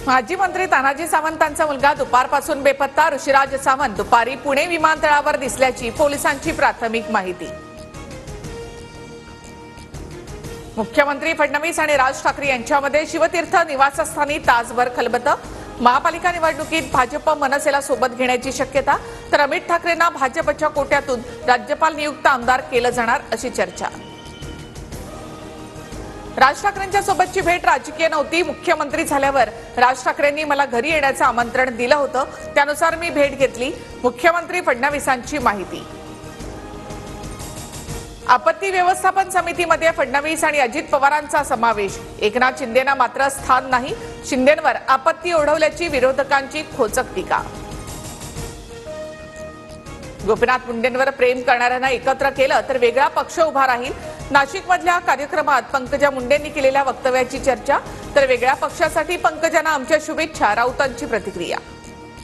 माजी मंत्री तानाजी सावंतांचा मुलगा दुपारपासून बेपत्ता। ऋषिराज सावंत दुपारी पुणे विमानतळावर दिसल्याची पोलिसांची प्राथमिक माहिती। मुख्यमंत्री फडणवीस आणि राज ठाकरे यांच्यामध्ये शिवतीर्थ निवासस्थानी तासभर खलबतं। महापालिका निवडणुकीत भाजप मनसेला सोबत घेण्याची शक्यता, तर अमित ठाकरेंना भाजपच्या कोट्यातून राज्यपाल नियुक्त आमदार केलं जाणार अशी चर्चा। राज ठाकरेंच्या सोबतची भेट राजकीय नव्हती। मुख्यमंत्री झाल्यावर राज ठाकरेंनी मला घरी येण्याचं आमंत्रण दिलं होतं, त्यानुसार मी भेट घेतली। मुख्यमंत्री फडणवीसांची माहिती। आपत्ती व्यवस्थापन समितीमध्ये फडणवीस आणि अजित पवारांचा समावेश। एकनाथ शिंदेंना मात्र स्थान नाही। शिंदेंवर आपत्ती ओढवल्याची विरोधकांची खोचक टीका। गोपीनाथ मुंडेंवर प्रेम करणाऱ्यांना एकत्र केलं तर वेगळा पक्ष उभा राहील। नाशिकमधल्या कार्यक्रमात पंकजा मुंडेंनी केलेल्या वक्तव्याची चर्चा, तर वेगळ्या पक्षासाठी पंकजांना आमच्या शुभेच्छा, राऊतांची प्रतिक्रिया।